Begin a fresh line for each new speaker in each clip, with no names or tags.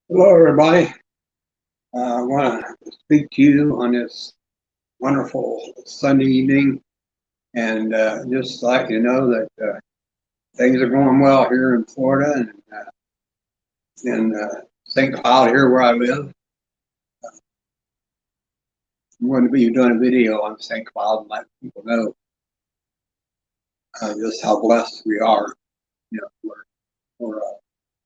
Hello, everybody. I want to speak to you on this wonderful Sunday evening and just let you know that things are going well here in Florida and in St. Cloud, here where I live. I'm going to be doing a video on St. Cloud and let people know just how blessed we are. We're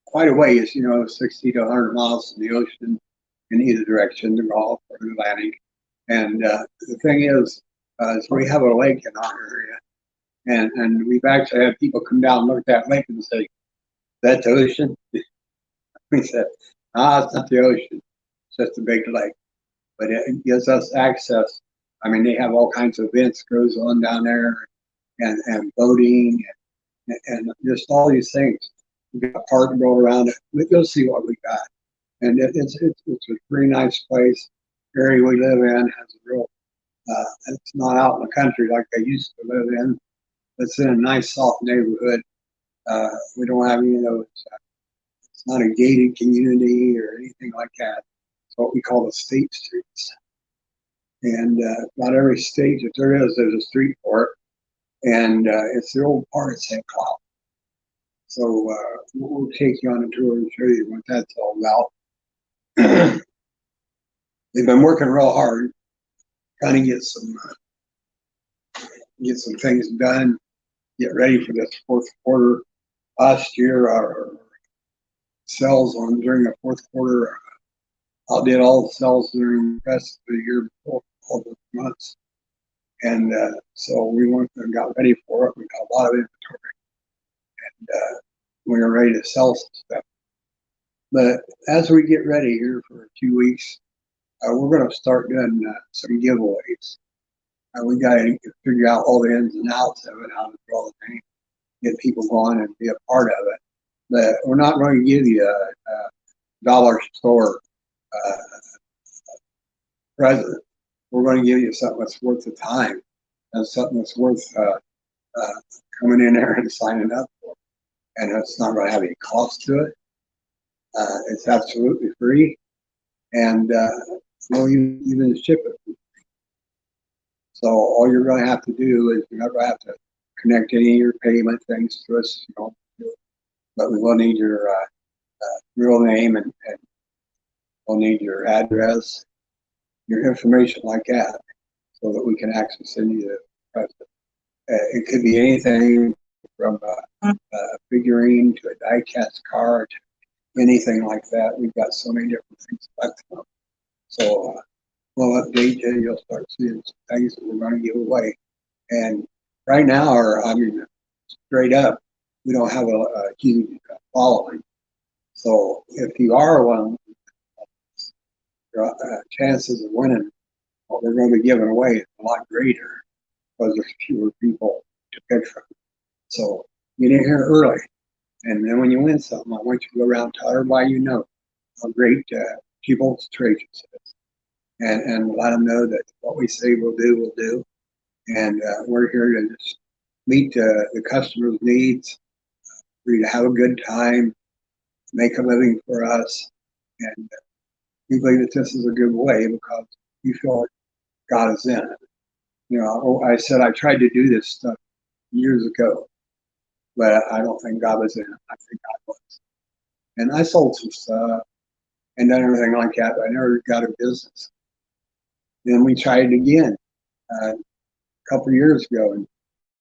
quite a ways, 60 to 100 miles from the ocean in either direction, the Gulf or the Atlantic. And the thing is we have a lake in our area, and we've actually had people come down and look at that lake and say, "That's the ocean." We said, it's not the ocean; it's just a big lake. But it gives us access. I mean, they have all kinds of events goes on down there, and boating, and just all these things. We got a park to go around it. We go see what we got, and it's a pretty nice place. Area we live in has a real. It's not out in the country like I used to live in. It's in a nice, soft neighborhood. We don't have any of those. It's not a gated community or anything like that. It's what we call the state streets. And not every state that there is, there's a street for it. And it's the old part of St. Cloud. So we'll take you on a tour and show you what that's all about. They've been working real hard trying to get some things done, get ready for this fourth quarter. Last year, our sales during the fourth quarter outdid all the sales during the rest of the year before all the months. And so we went and got ready for it. We got a lot of inventory, and we were ready to sell some stuff. But as we get ready here for a few weeks, we're going to start doing some giveaways. We got to figure out all the ins and outs of it, how to draw the name, get people going and be a part of it. But we're not going to give you a dollar store present. We're going to give you something that's worth the time and something that's worth coming in there and signing up for. And it's not going to have any cost to it. It's absolutely free, and we'll even ship it. So all you're going to have to do is you're not going to have to connect any of your payment things to us, but we will need your real name and we'll need your address, your information like that, so that we can actually send you the present. It could be anything from a figurine to a die-cast card, anything like that. We've got so many different things collected up. So we'll update you. You'll start seeing some things that we're going to give away. And right now, straight up, we don't have a huge following. So if you are one, your chances of winning what we're going to be giving away is a lot greater because there's fewer people to pick from. So get in here early. And then when you win something, I want you to go around and tell everybody you know how great Tbolt Traces is. And let them know that what we say we'll do. And we're here to just meet the customer's needs, for you to have a good time, make a living for us. And we believe that this is a good way because we feel like God is in it. I said I tried to do this stuff years ago, but I don't think God was in it. I think God was. And I sold some stuff and done everything like that, but I never got a business. Then we tried it again a couple of years ago, and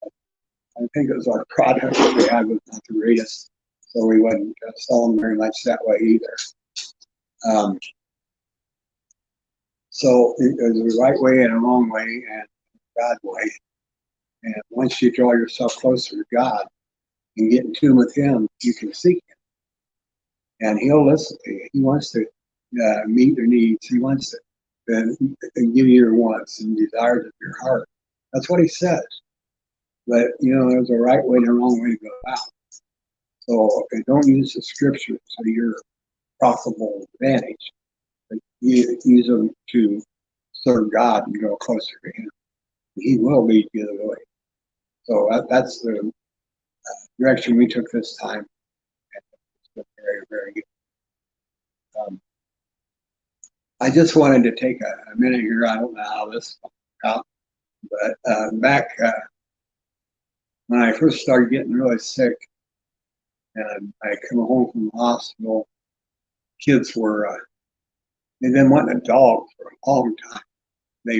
I think it was our product that we had was not the greatest, so we wouldn't sell them very much that way either. So there's a right way and a wrong way and a God way. And once you draw yourself closer to God and get in tune with Him, you can seek Him. And He'll listen to you. He wants to meet your needs. He wants to give you your wants and desires of your heart. That's what He says. But, there's a right way and a wrong way to go about. So don't use the scriptures to your profitable advantage. But use them to serve God and go closer to Him. He will lead you the way. So that's the direction we took this time. And it's been very, very good. I just wanted to take a minute here. I don't know how this out, but back when I first started getting really sick, and I come home from the hospital, kids were they've been wanting a dog for a long time. They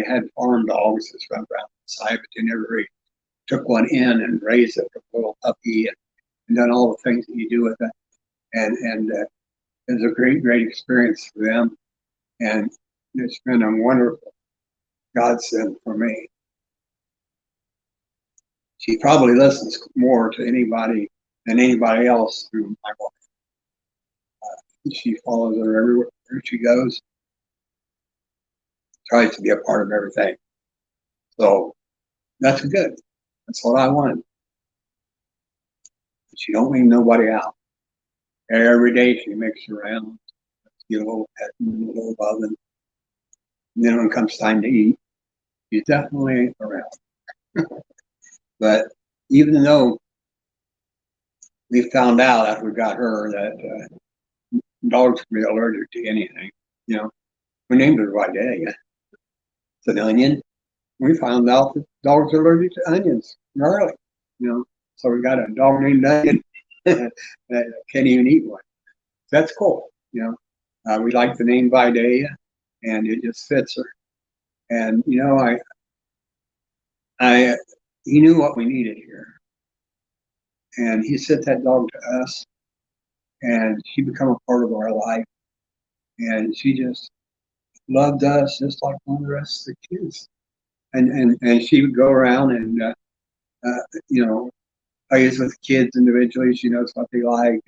had farm dogs that run around the side, but they never really took one in and raised it from a little puppy and done all the things that you do with it. And it was a great experience for them, and it's been a wonderful godsend for me. She probably listens more to anybody than anybody else through my wife. She follows her everywhere she goes, tries to be a part of everything. So that's good. That's what I want. She don't leave nobody out. Every day she makes her rounds, get a little pet and a little love, and then when it comes time to eat, she's definitely around. But even though we found out after we got her that dogs can be allergic to anything, we named her Vidalia. It's an onion. We found out that dogs are allergic to onions, garlic, So we got a dog named Onion that can't even eat one. That's cool, we like the name Vidalia, and it just fits her. And he knew what we needed here, and he sent that dog to us, and she became a part of our life, and she just loved us just like one of the rest of the kids. And she would go around and plays with kids individually. She knows what they like,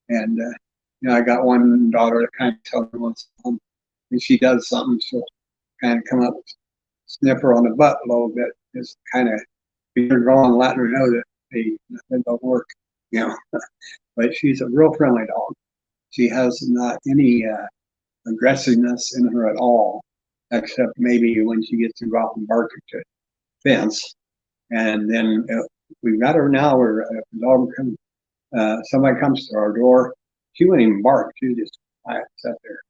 and I got one daughter that kind of tells her what's on, and she does something, she'll kind of come up, snip her on the butt a little bit, just kind of be her going, letting her know that it don't work, But she's a real friendly dog. She has not any aggressiveness in her at all, except maybe when she gets to go out and bark at the fence. And then we've got her now where if the dog comes, somebody comes to our door, she wouldn't even bark. She would just sit there.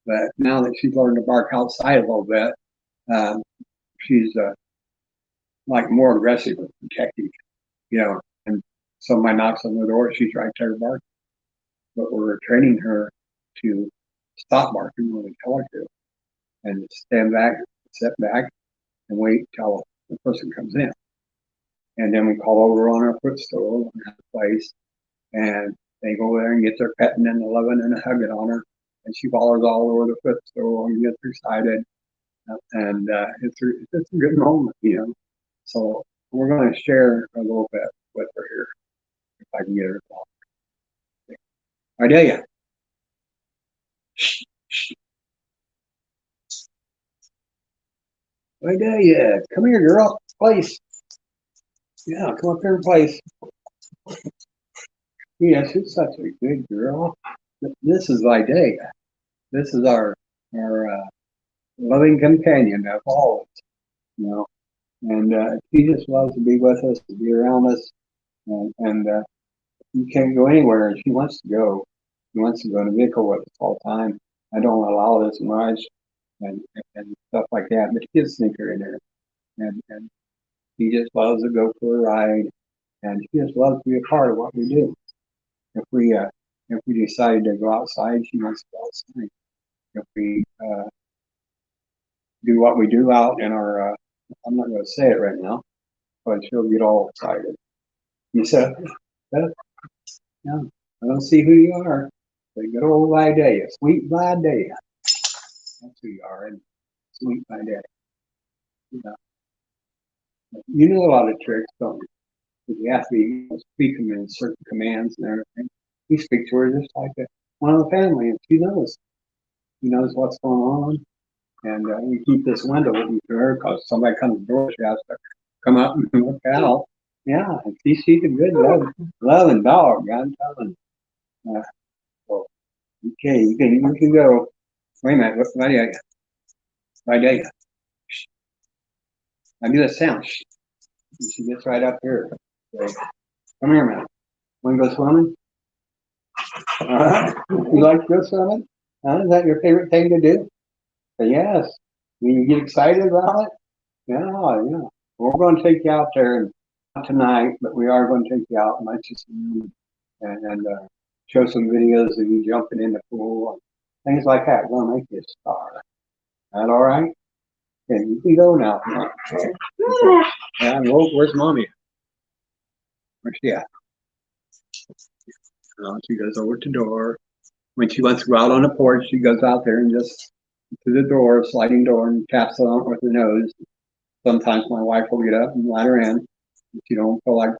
But now that she's learned to bark outside a little bit, she's like more aggressive and protective, And somebody knocks on the door, she's right there barking. But we're training her to stop barking when we tell her to, and stand back, sit back, and wait till the person comes in. And then we call over on our footstool in the place, and they go there and get their petting and loving and hugging on her, and she follows all over the footstool and gets excited, and it's a good moment, So we're going to share a little bit with her here, if I can get her to talk. Idea. Idea, come here, girl. Place. Yeah, come up here and place. Yes, she's such a good girl. This is Idea. This is our loving companion of all, and she just loves to be with us, to be around us, and you can't go anywhere, and she wants to go. She wants to go in a vehicle with us all the time. I don't allow this much, and stuff like that, but she just sneak her in there, and she just loves to go for a ride, and she just loves to be a part of what we do. If we decide to go outside, she wants to go outside. If we do what we do out in our, I'm not going to say it right now, but she'll get all excited. You said, yeah, I don't see who you are. The good old Vidalia, sweet Vidalia. That's who you are, and sweet Vidalia. You know a lot of tricks, don't you? Because you have to speak them in certain commands and everything. You speak to her just like one of the family, and she knows. She knows what's going on. And we keep this window open to her because somebody comes to the door, she has to come up and look out. Yeah, and she's a good loving dog, I'm telling you. So, okay, you can go. Wait a minute, what do you? I do a sound. And she gets right up here. So, come here, man. Want to go swimming? You like to go swimming? Is that your favorite thing to do? Yes. When you get excited about it? Yeah, yeah. We're going to take you out there, and not tonight, but we are going to take you out and let you see and show some videos of you jumping in the pool and things like that. We're going to make you a star. Is that all right? Yeah, you can go now. Yeah, where's mommy? Where's she at? She goes over to the door. When she wants to go out on the porch, she goes out there and just to the door, sliding door, and taps it on it with her nose. Sometimes my wife will get up and let her in. If she don't feel like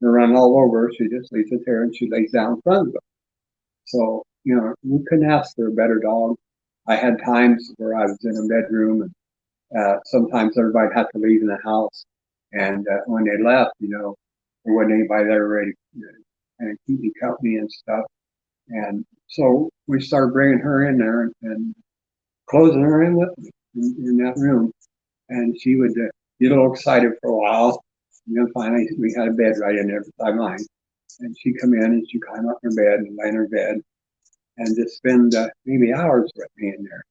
they're running all over her, she just leaves it there and she lays down in front of them. So, we couldn't ask for a better dog. I had times where I was in a bedroom and sometimes everybody had to leave in the house. And when they left, there wasn't anybody there ready to keep me company and stuff. And so we started bringing her in there and closing her in with me in that room. And she would get a little excited for a while. Finally we had a bed right in there beside mine. And she'd come in and she'd climb up in her bed and lay in her bed and just spend maybe hours with me in there.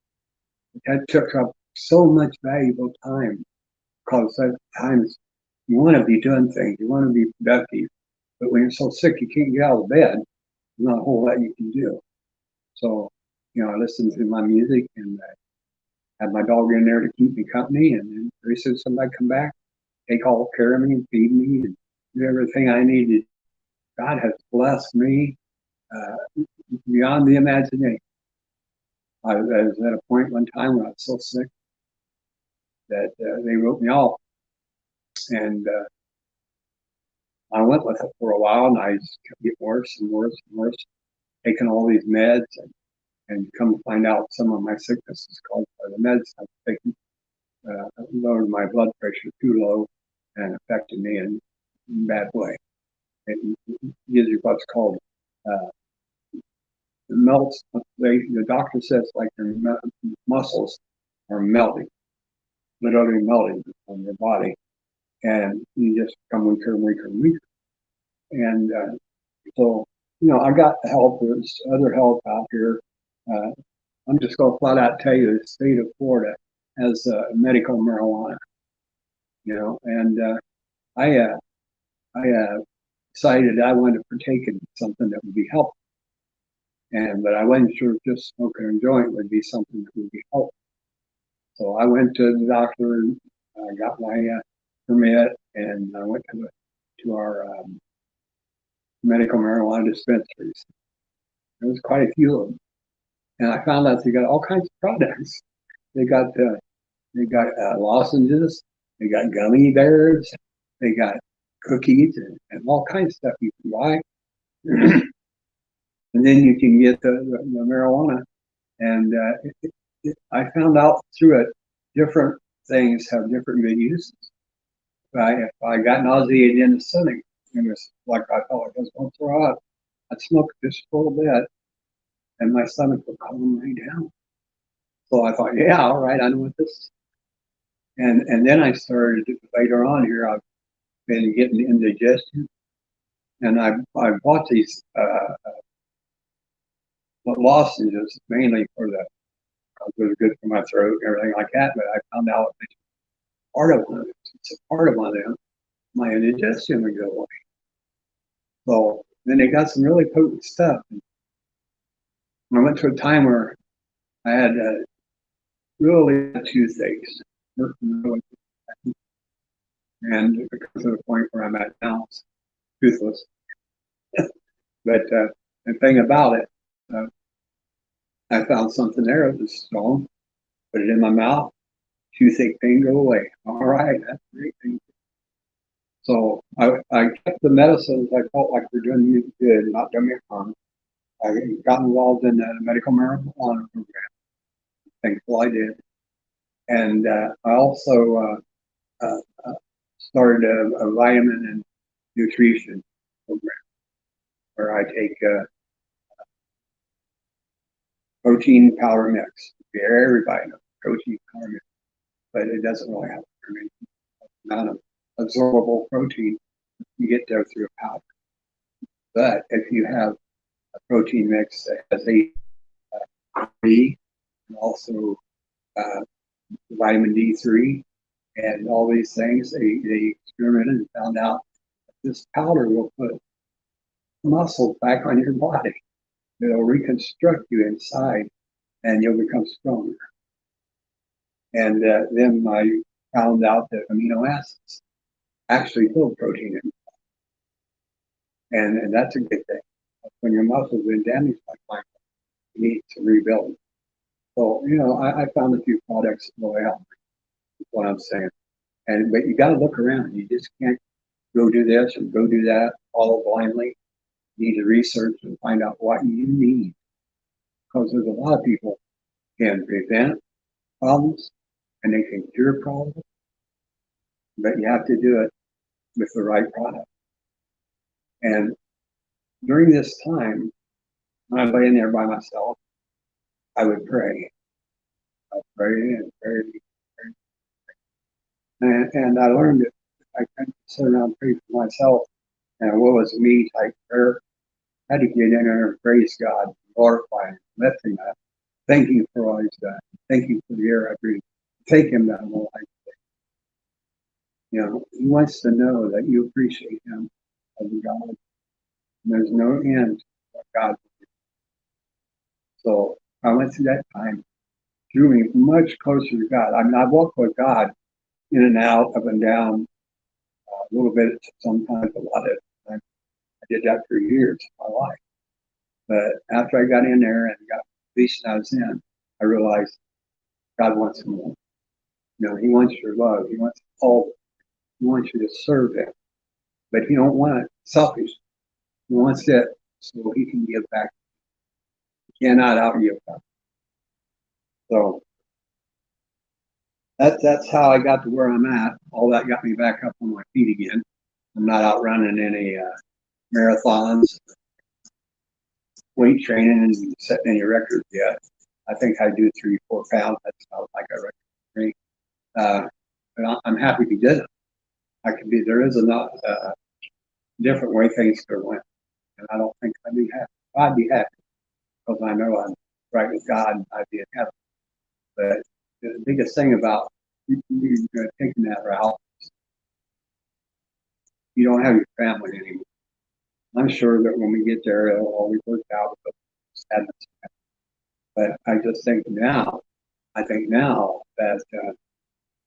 But that took up so much valuable time because at times you want to be doing things, you want to be productive, but when you're so sick you can't get out of bed, there's not a whole lot you can do. So, I listened to my music and had my dog in there to keep me company, and then very soon somebody come back, take all care of me and feed me and do everything I needed. God has blessed me beyond the imagination. I was at a point one time where I was so sick that they wrote me off, and I went with it for a while, and I just kept getting worse and worse and worse, taking all these meds, and come to find out some of my sickness is caused by the meds I was taking. Lowered my blood pressure too low and affected me in a bad way. It gives you what's called melts. The doctor says like your muscles are melting, literally melting on your body, and you just become weaker and weaker and weaker. And so, I got help. There's other help out here. Uh, I'm just going to flat out tell you the state of Florida has medical marijuana, and I decided I wanted to partake in something that would be helpful. But I wasn't sure if just smoking a joint would be something that would be helpful. So I went to the doctor and I got my permit, and I went to our medical marijuana dispensaries. There was quite a few of them, and I found out they got all kinds of products. They got lozenges, they got gummy bears, they got cookies, and all kinds of stuff you can buy. And then you can get the marijuana. And I found out through it, different things have different good uses. If I got nauseated in the stomach, it was like I felt like I was going to throw up, I'd smoke just a little bit, and my stomach would calm right down. So I thought, yeah, all right, I know what this is. And then I started later on here. I've been getting indigestion, and I bought these lozenges mainly because it was good for my throat and everything like that. But I found out part of them, it's a part of my indigestion would go away. So then they got some really potent stuff. I went to a time where I had really toothaches, and because of the point where I'm at now, it's toothless. But the thing about it, I found something there that was strong, put it in my mouth, toothache pain go away. All right, that's a great thing. So I kept the medicines I felt like were doing me good, not doing me harm. I got involved in the medical marijuana program. Thankful I did. And I also started a vitamin and nutrition program where I take protein powder mix. Everybody knows protein powder mix, but it doesn't really have a very amount of absorbable protein you get there through a powder. But if you have a protein mix that has B, and also uh, vitamin D3, and all these things. They experimented and found out that this powder will put muscle back on your body. It'll reconstruct you inside, and you'll become stronger. And then I found out that amino acids actually build protein, and that's a good thing. When your muscles have been damaged like mine, you need to rebuild. So, I found a few products that will help me, is what I'm saying. But you got to look around. You just can't go do this or go do that, follow blindly. You need to research and find out what you need. Because there's a lot of people can prevent problems and they can cure problems, but you have to do it with the right product. And during this time, when I'm laying there by myself, I would pray. I'd pray and pray. And I learned that I couldn't sit around and pray for myself and what was me type prayer. I had to get in there and praise God, glorify Him, lift Him up, thank Him for all He's done, thank Him for the air I breathe, thank Him that I'm alive. He wants to know that you appreciate Him as a God. And there's no end to what God will do. So I went through that time, drew me much closer to God. I mean, I walked with God in and out, up and down, a little bit, sometimes a lot of times. I did that for years of my life. But after I got in there and got the position I was in, I realized God wants more. He wants your love. He wants all. He wants you to serve Him. But He don't want it selfish. He wants it so He can give back. He cannot outgive God. So that's how I got to where I'm at. All that got me back up on my feet again. I'm not out running any marathons, weight training, and setting any records yet. I think I do 3-4 pounds. That's not like a record for me. But I'm happy to get it. There is a different way things could have went, and I don't think I'd be happy. I'd be happy because I know I'm right with God and I'd be in heaven. But the biggest thing about you taking that route, you don't have your family anymore. I'm sure that when we get there, it'll all be worked out with sadness. But I just think now that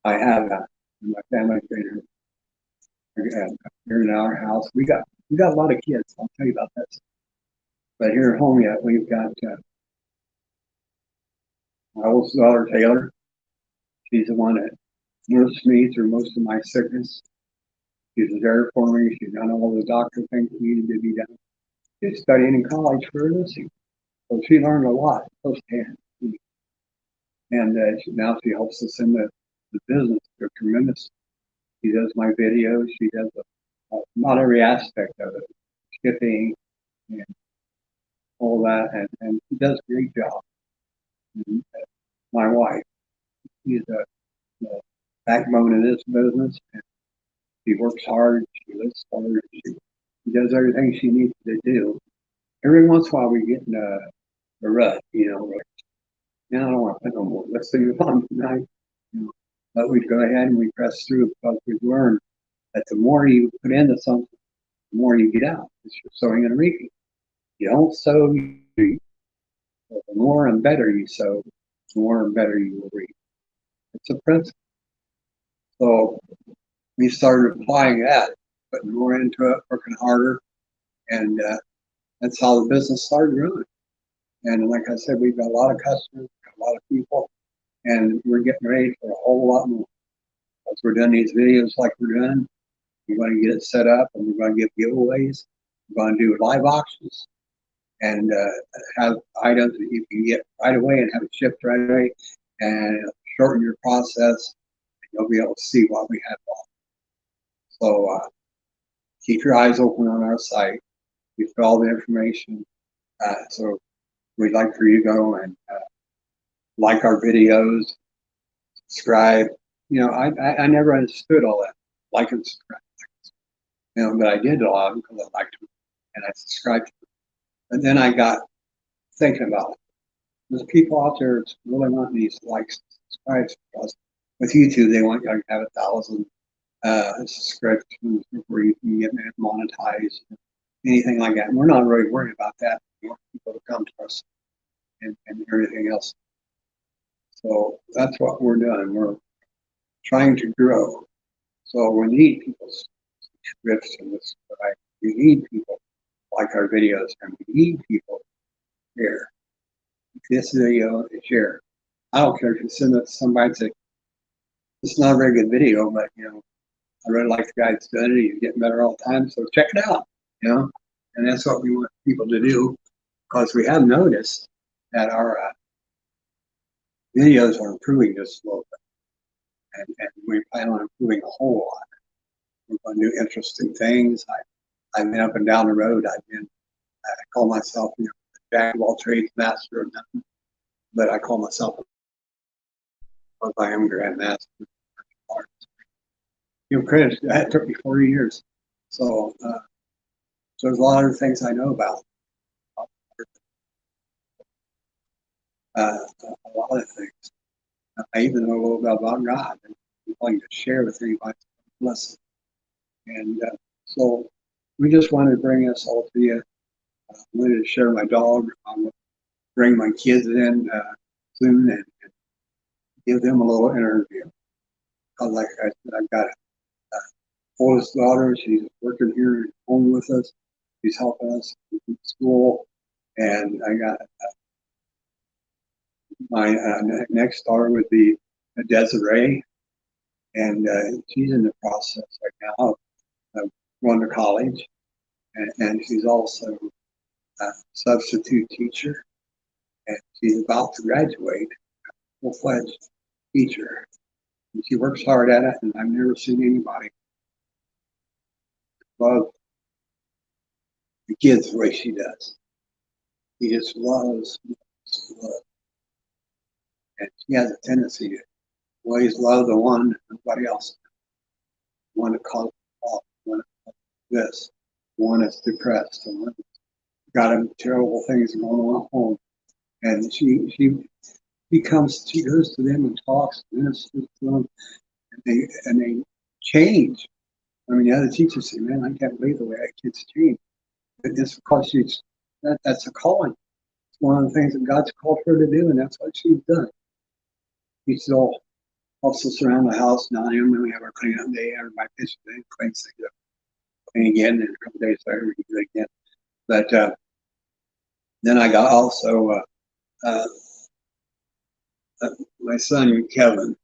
I have that, and my family's been here in our house. We got a lot of kids. I'll tell you about that. But here at home, yet we've got my oldest daughter Taylor. She's the one that nursed me through most of my sickness. She was there for me. She's done all the doctor things that needed to be done. She's studying in college for nursing, so she learned a lot firsthand. And now she helps us in the business. They're tremendous. She does my videos. She does not every aspect of it, shipping and all that, and she does a great job. And, my wife, she's the backbone of this business. And she works hard. She lives hard. She does everything she needs to do. Every once in a while, we get in a rut, like, I don't want to put no more. Let's see on tonight. But we go ahead and we press through because we've learned that the more you put into something, the more you get out. It's your sowing and reaping. You don't sow, you reap. So the more and better you sow, the more and better you will reap. It's a principle. So we started applying that, putting more into it, working harder, and that's how the business started running. And like I said, we've got a lot of customers, a lot of people, and we're getting ready for a whole lot more. As we're doing these videos like we're doing, we're going to get it set up, and we're going to give giveaways. We're going to do live auctions and have items that you can get right away and have it shipped right away, and shorten your process. And you'll be able to see what we have on. So keep your eyes open on our site. We've got all the information. So we'd like for you to go and like our videos, subscribe. I never understood all that. Like and subscribe. But I did a lot because I liked them and I subscribed to them. And then I got thinking about it. there's people out there that really want these likes, subscribes, because with YouTube they want you to have 1,000 subscriptions before you can get monetized, anything like that. And we're not really worried about that. We want people to come to us and everything else. So that's what we're doing. We're trying to grow. So we need people's subscriptions. We need people like our videos, and we need people to share this video, to share. I don't care if you send it to somebody and say, it's not a very good video, but I really like the guy that's doing it. He's getting better all the time, so check it out. And that's what we want people to do, because we have noticed that our videos are improving just a little bit, and we plan on improving a whole lot. We're going to do interesting things. I've been up and down the road. I call myself the jack of all trades, master of none, but I call myself because I am grandmaster. Credit, that took me 40 years. So there's a lot of things I know about. A lot of things. I even know a little bit about God, and I'm willing to share with anybody. Listen. And so we just wanted to bring us all to you. I wanted to share my dog. I'm going to bring my kids in soon and give them a little interview. Like I said, I've got oldest daughter. She's working here at home with us. She's helping us in school. And I got my next daughter would be Desiree. And she's in the process right now of going to college. And she's also a substitute teacher. And she's about to graduate, full-fledged teacher. And she works hard at it, and I've never seen anybody love the kids the way she does. She just loves. And she has a tendency to always love the one nobody else. One that calls off, one this, one that's depressed, and one that's got terrible things going on at home. And she goes to them and talks and ministers to them, and they change. I mean, the other teachers say, "Man, I can't believe the way that kid's changed." But it's because that's a calling. It's one of the things that God's called her to do, and that's what she's done. She still helps us around the house now and then when we have our cleanup day. Everybody pitches in, cleans things up, clean again, and a couple days later we do it again. But then I got also my son Kevin.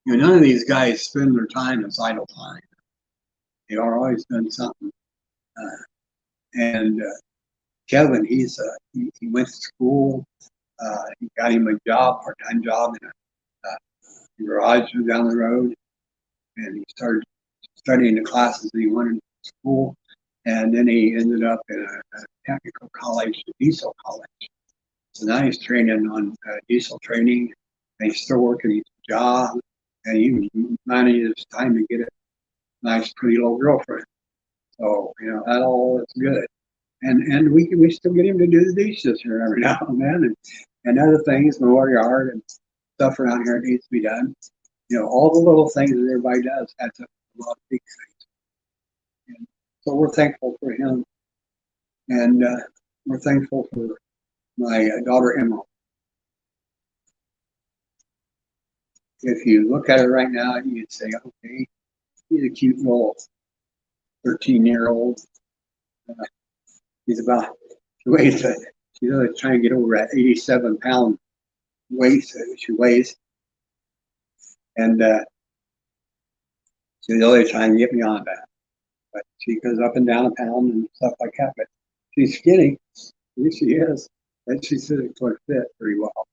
None of these guys spend their time as idle time. They are always doing something. And Kevin, he went to school. He got him a job, part-time job in a garage down the road, and he started studying the classes that he wanted in school. And then he ended up in a technical college, a diesel college. So now he's training on diesel training, and he's still working his job, and he manages time to get a nice, pretty little girlfriend. So that all is good. And we still get him to do the dishes here every now and then, and other things, mow our yard and stuff around here that needs to be done. All the little things that everybody does adds up to a lot of big things. And so we're thankful for him, and we're thankful for my daughter Emma. If you look at her right now, you'd say, okay, she's a cute little 13-year-old. She's really trying to get over that 87-pound weight she weighs. And she's really trying to get me on that. But she goes up and down a pound and stuff like that. But she's skinny. Yes, she is. And she's sort of fit pretty well.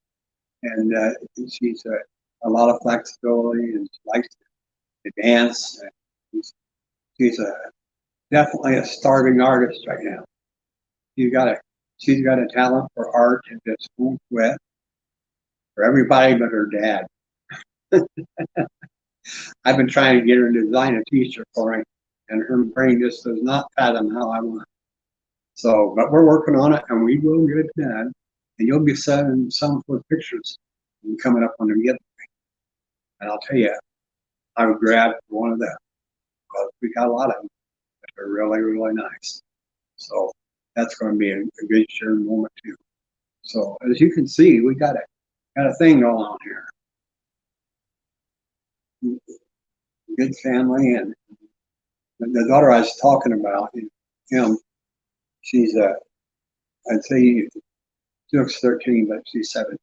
And she's a lot of flexibility, and she likes to dance. And she's definitely a starving artist right now. She's got a talent for art and just won't quit for everybody but her dad. I've been trying to get her to design a t-shirt for me, and her brain just does not fathom how I want it. So, but we're working on it, and we will get it done. and you'll be sending some for pictures and coming up on them get. And I'll tell you, I would grab one of them because we got a lot of them that are really, really nice. So that's going to be a good sharing moment too. So as you can see, we got a thing going on here. Good family, and the daughter I was talking about, him, she's I'd say she looks 13, but she's 17,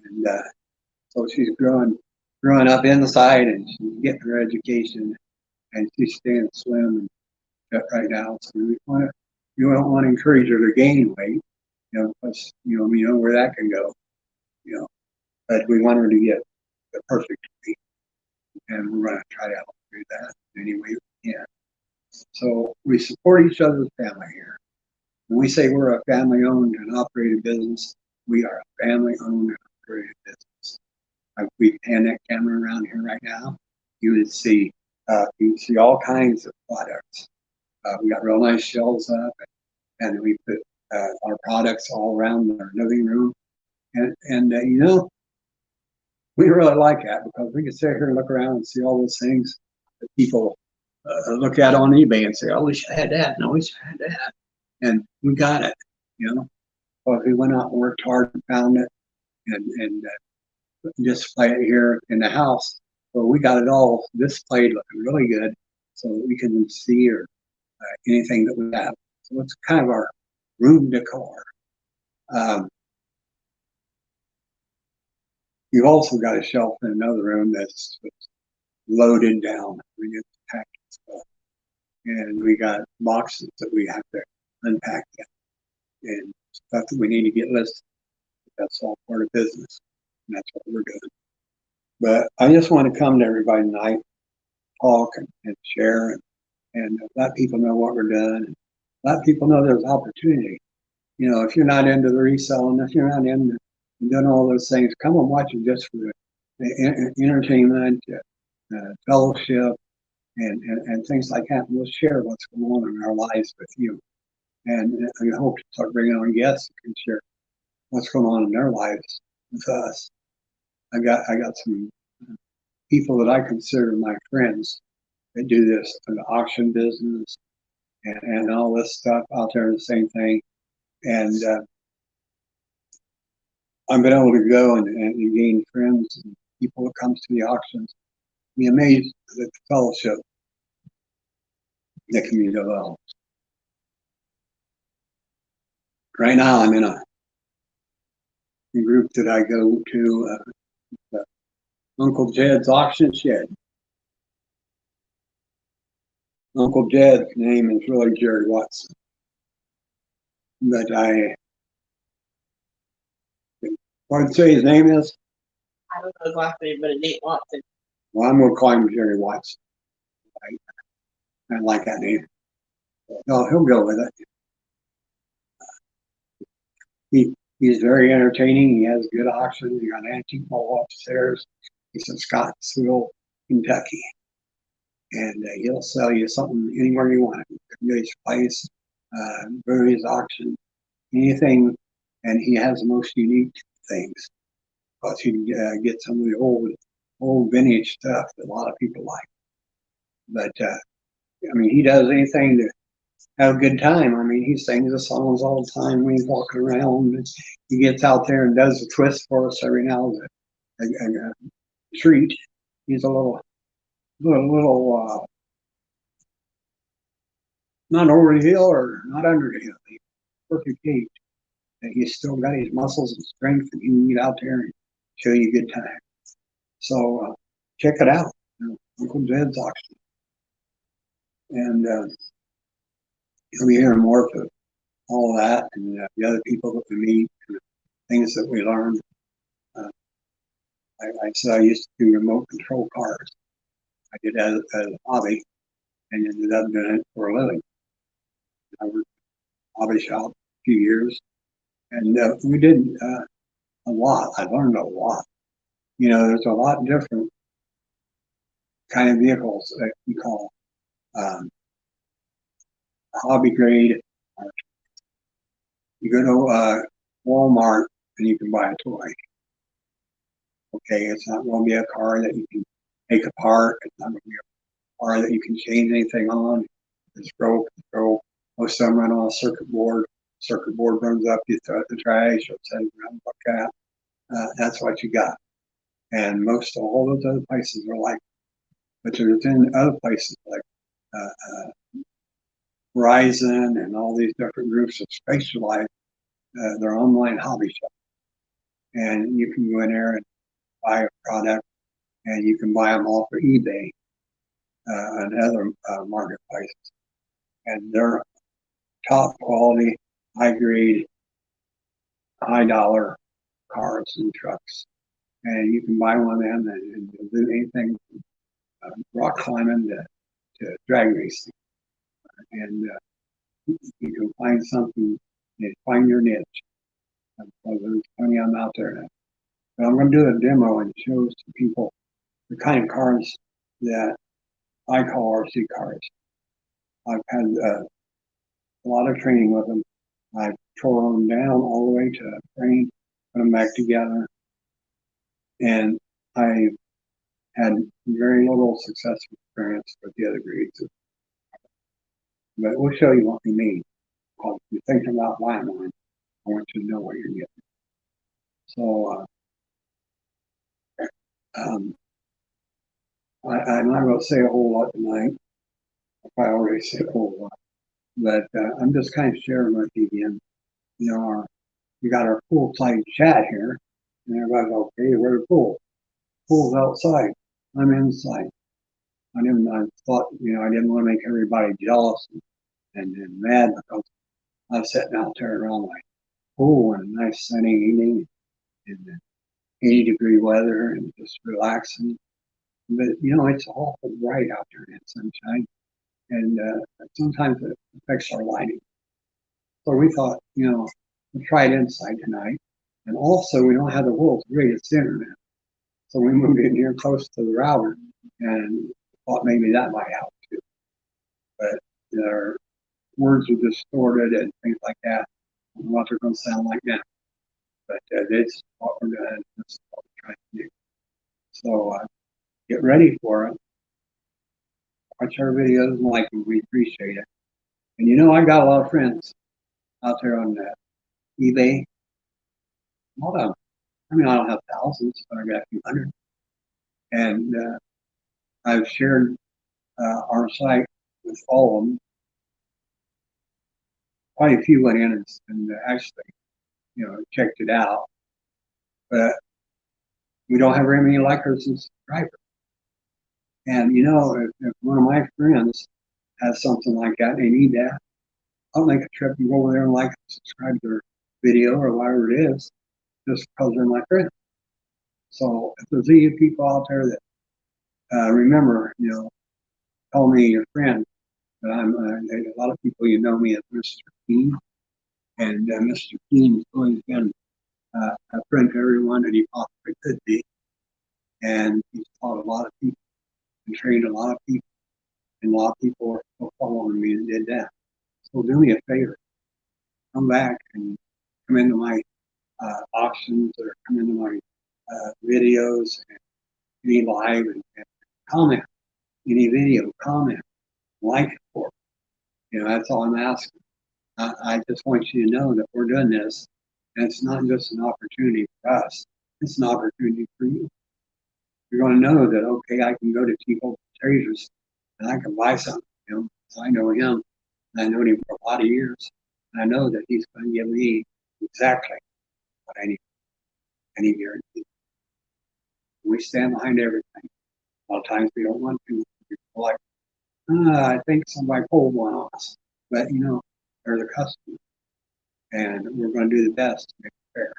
and so she's growing up inside, and she's getting her education, and she's staying slim and fit right now. So we don't want to encourage her to gain weight, because we know where that can go, but we want her to get the perfect weight, and we're going to try to help her do that any way we can. So we support each other's family here. When we say we're a family-owned and operated business, we are a family-owned and operated business. If we pan that camera around here right now, you would see all kinds of products. We got real nice shelves up, and we put our products all around our living room, and we really like that because we can sit here and look around and see all those things that people look at on eBay and say, "I wish I had that, and I wish I had that," and we got it, But we went out and worked hard and found it, and display it here in the house. So we got it all displayed looking really good, so that we can see or anything that we have. So it's kind of our room decor. You've also got a shelf in another room that's loaded down. We get packed stuff, and we got boxes that we have to unpack yet, and stuff that we need to get listed. That's all part of business, and that's what we're doing. But I just want to come to everybody tonight, talk and share, and let people know what we're doing, and let people know there's opportunity. If you're not into the reselling, if you're not into doing all those things, come and watch it just for the entertainment, fellowship, and things like that. We'll share what's going on in our lives with you, and I hope to start bringing on guests who can share what's going on in their lives with us. I got some people that I consider my friends that do this in the auction business and all this stuff out there, the same thing. And I've been able to go and gain friends and people that comes to the auctions. Be amazed at the fellowship that can be developed. Right now, I'm in a group that I go to, Uncle Jed's Auction Shed. Uncle Jed's name is really Jerry Watson, but what did say his name is?
I don't know his last name, but it ain't Watson.
Well, I'm going to call him Jerry Watson. I like that name. No, he'll go with it. He's very entertaining. He has good auctions. He got an antique mall upstairs. He's in Scottsville, Kentucky. And he'll sell you something anywhere you want. You can go to his place, go to his auction, anything. And he has the most unique things. Because you can get some of the old vintage stuff that a lot of people like. But, he does anything to have a good time. He sings the songs all the time when he's walking around. He gets out there and does a twist for us every now and then. A treat. He's a little not over the hill or not under the hill. He's perfect age. He's still got his muscles and strength, and he can get out there and show you a good time. So check it out, Uncle Jed's Auction. And you'll be hearing more of all that and the other people that we meet and the things that we learn. I said I used to do remote control cars. I did that as a hobby and ended up doing it for a living. I worked in a hobby shop a few years, and we did a lot. I learned a lot. There's a lot of different kind of vehicles that we call hobby grade. You go to Walmart and you can buy a toy. Okay, it's not going to be a car that you can take apart. It's not going to be a car that you can change anything on. It's broke, it's broke. Most of them run on a circuit board. Circuit board runs up, you throw it in the trash, or send it around like that. That's what you got. And most of all those other places are like, but there's in other places like uh, Verizon and all these different groups that specialize their online hobby shop. And you can go in there and buy a product, and you can buy them off of eBay and other marketplaces. And they're top quality, high grade, high dollar cars and trucks. And you can buy one of them and do anything from rock climbing to drag racing. And you can find something, you find your niche. So there's plenty of them out there now. But I'm going to do a demo and show some people the kind of cars that I call RC cars. I've had a lot of training with them. I've tore them down all the way to a frame, put them back together, and I had very little successful experience with the other breeds. But we'll show you what we mean. If you're thinking about buying one, I want you to know what you're getting. So I'm not going to say a whole lot tonight. I already said a whole lot, but I'm just kind of sharing with you again. You know, we got our poolside chat here, and everybody's okay. Where's the pool? Pool's outside. I'm inside. I thought, I didn't want to make everybody jealous and mad because I was sitting out there around my pool in a nice sunny evening in 80-degree weather and just relaxing. But it's awful bright out there in that sunshine, and sometimes it affects our lighting. So we thought, we'll try it inside tonight. And also, we don't have the world's greatest internet. So we moved in here close to the router and thought maybe that might help too. But their words are distorted and things like that. I don't know what they're going to sound like now. But it's what we're doing. This is what we're trying to do. So get ready for it. Watch our videos and like them. We appreciate it. And I got a lot of friends out there on eBay. A lot of them. I don't have thousands, but I got a few hundred. And I've shared our site with all of them. Quite a few went in and actually, checked it out. But we don't have very many likers and subscribers. And if one of my friends has something like that and they need that, I'll make a trip and go over there and like and subscribe to their video or whatever it is, just because they're my friend. So if there's any people out there that remember, call me your friend. But I'm a lot of people know me as Mr. Keene, and Mr. Keene has always been a friend to everyone that he possibly could be, and he's taught a lot of people and trained a lot of people, and a lot of people are following me and did that. So do me a favor, come back and come into my auctions or come into my videos and any live and comment, any video, comment, like it for me. That's all I'm asking. I just want you to know that we're doing this, and it's not just an opportunity for us, it's an opportunity for you. You're going to know that, okay, I can go to Tbolt Treasures and I can buy something, because I know him, and I know him for a lot of years, and I know that he's going to give me exactly what I need, any guarantee. We stand behind everything. A lot of times we don't want to. We're like, I think somebody pulled one on us. But, they're the customer. And we're going to do the best to make it fair.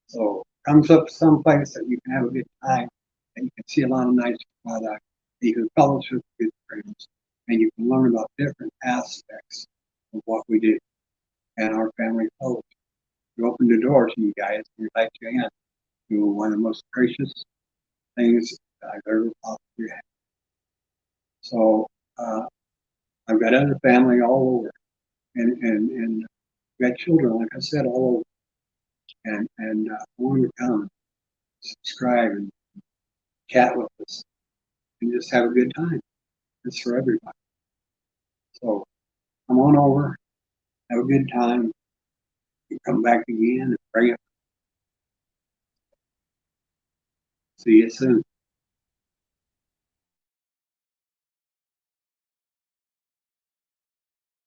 So comes up someplace that you can have a good time, and you can see a lot of nice product, you can fellowship with good friends, and you can learn about different aspects of what we do and our family fellowship. We open the door to you guys and we let you in to one of the most precious things that I've ever possibly had. So I've got other family all over, and got children, like I said, all over. and I want to come, subscribe, and chat with us, and just have a good time. It's for everybody. So come on over, have a good time. You come back again and bring it. See you soon.